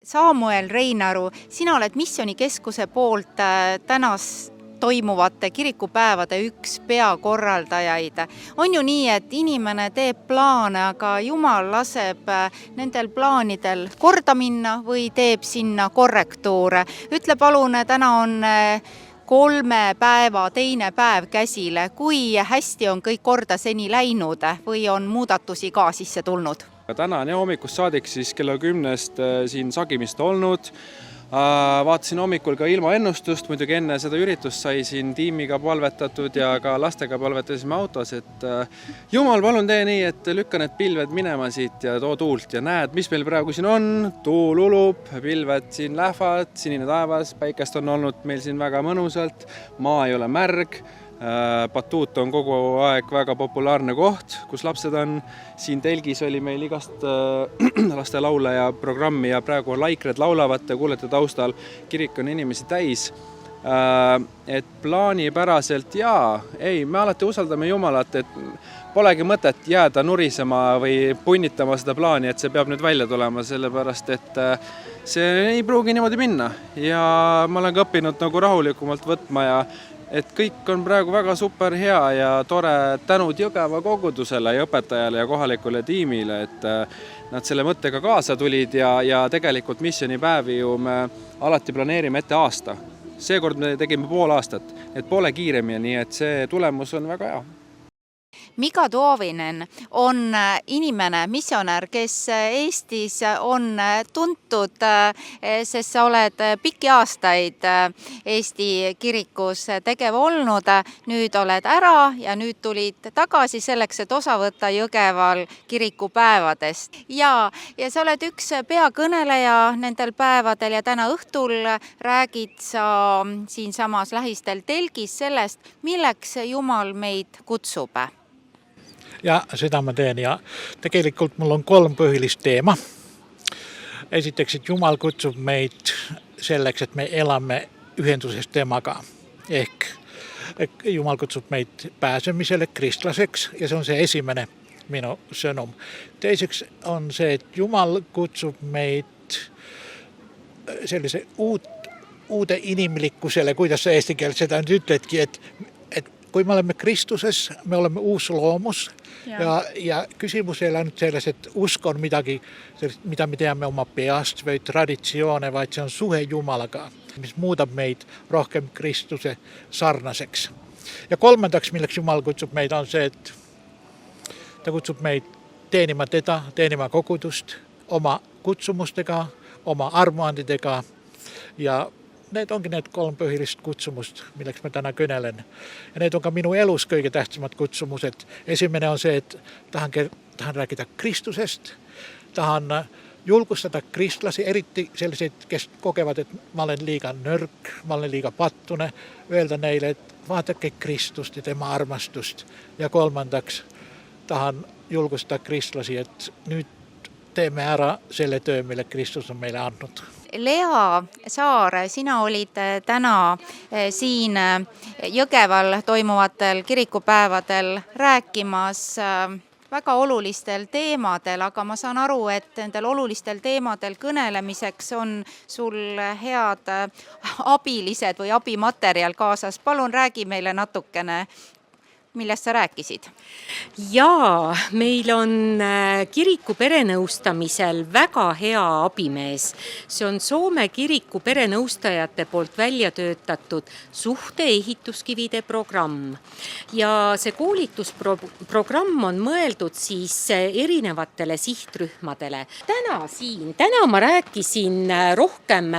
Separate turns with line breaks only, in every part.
Samuel Reinaru, sina oled Missioonikeskuse poolt tänas toimuvate kirikupäevade üks peakorraldajaid. On ju nii, et inimene teeb plaane, aga Jumal laseb nendel plaanidel korda minna või teeb sinna korrektuure. Ütle palun, täna on 3 päeva teine päev käsile. Kui hästi on kõik korda seni läinud või on muudatusi ka sisse tulnud?
Täna on hommikust saadik siis kella 10 siin sagimist olnud. Vaatasin hommikul ka ilmaennustust, muidugi enne seda üritust sai siin tiimiga palvetatud ja ka lastega palvetasime autos, et Jumal, palun tee nii, et lükka need pilved minema siit ja too tuult ja näed, mis meil praegu siin on. Tuul ulub, pilved siin lähevad, sinine taevas, päikest on olnud meil siin väga mõnusalt, maa ei ole märg. Batuut on kogu aeg väga populaarne koht, kus lapsed on. Siin telgis oli meil igast laste laulaja programmi ja praegu laikred laulavad ja kuulete taustal. Kirik on inimesi täis. Et plaanipäraselt me alati usaldame Jumalat, et polegi mõtet jääda nurisema või punnitama seda plaani, et see peab nüüd välja tulema, sellepärast et see ei pruugi niimoodi minna. Ja ma olen ka õppinud nagu rahulikumalt võtma ja et kõik on praegu väga super hea ja tore tänud Jõgeva kogudusele ja õpetajale ja kohalikule tiimile, et nad selle mõttega kaasa tulid ja tegelikult missioonipäevi ju me alati planeerime ette aasta. Seekord me tegime pool aastat, et poole kiiremini, nii et see tulemus on väga hea.
Mika Tuovinen on inimene, missionär, kes Eestis on tuntud, sest sa oled pikki aastaid Eesti kirikus tegev olnud. Nüüd oled ära ja nüüd tulid tagasi selleks, et osa võtta Jõgeval kirikupäevadest. Ja sa oled üks peakõneleja nendel päevadel ja täna õhtul räägid sa siinsamas lähistel telgis sellest, milleks Jumal meid kutsub.
Ja seda ma teen ja tegelikult mul on 3 põhilist teema. Esiteks, et Jumal kutsub meid selleks, et me elame ühenduses temaga. Ehk Jumal kutsub meid pääsemisele kristlaseks ja see on see esimene minu sõnum. Teiseks on see, et Jumal kutsub meid sellise uude inimlikkusele, kuidas sa eesti keeles seda nüüd ütledki, et kui me oleme Kristuses, me oleme uus loomus ja küsimus ei ole ainult selles, et usk on midagi, mida me teame oma peast või traditsioone, vaid see on suhe Jumalaga, mis muudab meid rohkem Kristuse sarnaseks. Ja kolmandaks, milleks Jumal kutsub meid, on see, et ta kutsub meid teenima teda, teenima kogudust oma kutsumustega, oma armuandidega ja need ongi need 3 põhilist kutsumust, milleks ma täna kõnelen. Ja need on ka minu elus kõige tähtsamad kutsumused. Esimene on see, et tahan rääkida Kristusest, tahan julgustada kristlasi, eriti selliseid, kes kogevad, et ma olen liiga nõrk, ma olen liiga pattune, öelda neile, et vaadake Kristust ja tema armastust. Ja kolmandaks tahan julgustada kristlasi, et nüüd teeme ära selle töö, mille Kristus on meile andnud.
Lea Saar, sina olid täna siin Jõgeval toimuvatel kirikupäevadel rääkimas väga olulistel teemadel, aga ma saan aru, et nendel olulistel teemadel kõnelemiseks on sul head abilised või abimaterjal kaasas. Palun räägi meile natukene, millest sa rääkisid?
Jaa, meil on kiriku perenõustamisel väga hea abimees. See on Soome kiriku perenõustajate poolt välja töötatud suhte ehituskivide programm. Ja see koolitusprogramm on mõeldud siis erinevatele sihtrühmadele. Täna ma rääkisin rohkem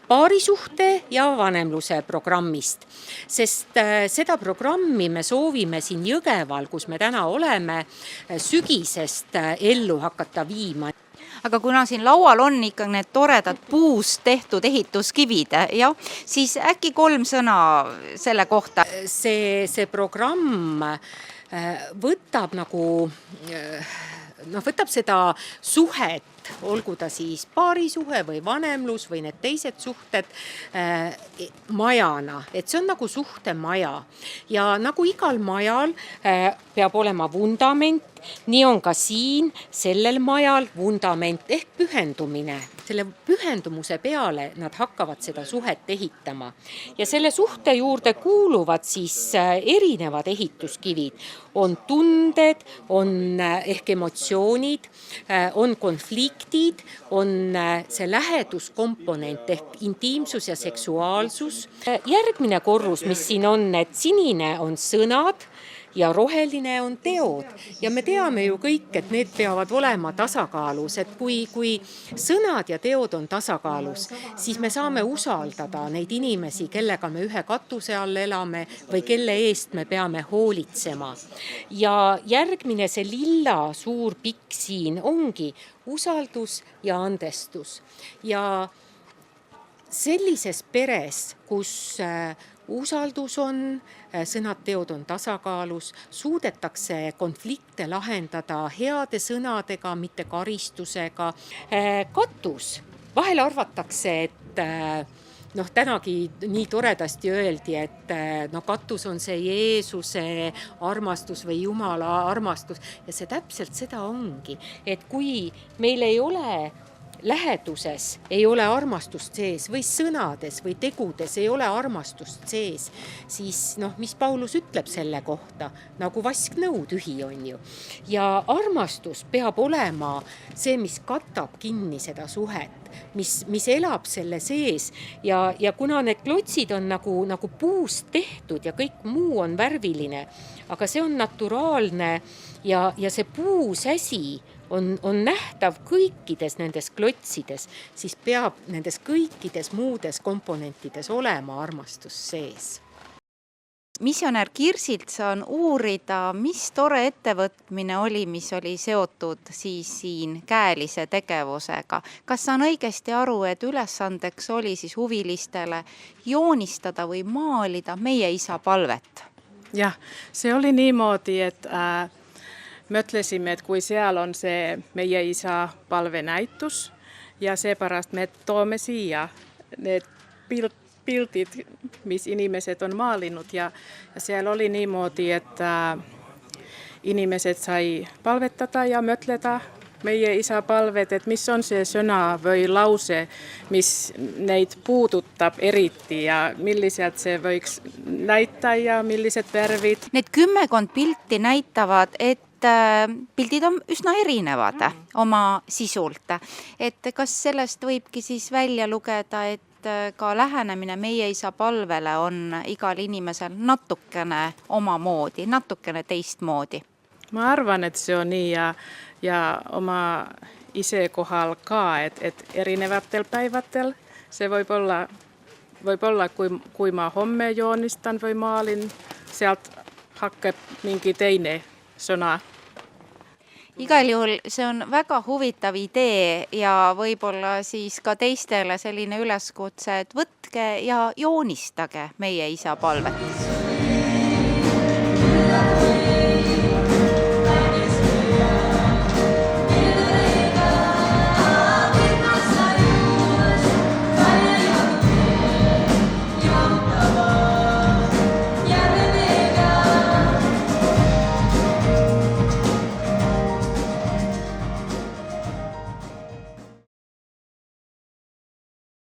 paarisuhte ja vanemluse programmist, sest seda programmi me soovime siin Jõgeval, kus me täna oleme, sügisest ellu hakata viima.
Aga kuna siin laual on ikka need toredad puust tehtud ehituskivid, siis äkki 3 sõna selle kohta?
See programm võtab võtab seda suhet, olgu ta siis paarisuhe või vanemlus või need teised suhted majana, et see on nagu suhtemaja ja nagu igal majal peab olema vundament nii on ka siin sellel majal vundament ehk pühendumine. Selle pühendumuse peale nad hakkavad seda suhet ehitama. Ja selle suhte juurde kuuluvad siis erinevad ehituskivid. On tunded, on ehk emotsioonid, on konfliktid, on see läheduskomponent ehk intiimsus ja seksuaalsus. Järgmine korrus, mis siin on, et sinine on sõnad ja roheline on teod. Ja me teame ju kõik, et need peavad olema tasakaalus, et kui sõnad ja teod on tasakaalus, siis me saame usaldada neid inimesi, kellega me ühe katuse all elame või kelle eest me peame hoolitsema. Ja järgmine see lilla suur pikk siin ongi usaldus ja andestus. Ja sellises peres, kus usaldus on, sõnad, teod on tasakaalus, suudetakse konflikte lahendada heade sõnadega, mitte karistusega. Katus, vahel arvatakse, et tänagi nii toredasti öeldi, et katus on see Jeesuse armastus või Jumala armastus ja see täpselt seda ongi, et kui meil ei ole läheduses ei ole armastust sees või sõnades või tegudes ei ole armastust sees, siis mis Paulus ütleb selle kohta, nagu vasknõu tühi on ju. Ja armastus peab olema see, mis katab kinni seda suhet, mis elab selle sees ja kuna need klotsid on nagu puust tehtud ja kõik muu on värviline, aga see on naturaalne ja see puusäsi on nähtav kõikides nendes klotsides, siis peab nendes kõikides muudes komponentides olema armastus sees.
Missionär Kirsilt saan uurida, mis tore ettevõtmine oli, mis oli seotud siis siin käelise tegevusega. Kas saan õigesti aru, et ülesandeks oli siis huvilistele joonistada või maalida meie isa palvet?
Jah, see oli niimoodi, et mõtlesime, et kui seal on see meie isa palvenäitus ja seepärast me toome siia need pildid, mis inimesed on maalinud ja seal oli niimoodi, et inimesed sai palvetada ja mõtleda meie isa palvet, et mis on see sõna või lause, mis neid puudutab eriti ja millised see võiks näita ja millised värvid.
Need 10 pilti näitavad, et pildid on üsna erinevad oma sisult. Et kas sellest võibki siis välja lugeda, et ka lähenemine meie isa palvele on igal inimesel natukene omamoodi, natukene teistmoodi?
Ma arvan, et see on nii ja oma ise kohal ka, et erinevatel päivatel see võib olla kui ma homme joonistan või maalin, sealt hakkab mingi teine sõna.
Igal juhul see on väga huvitav idee ja võib-olla siis ka teistele selline üleskutse, et võtke ja joonistage meie isa palvet.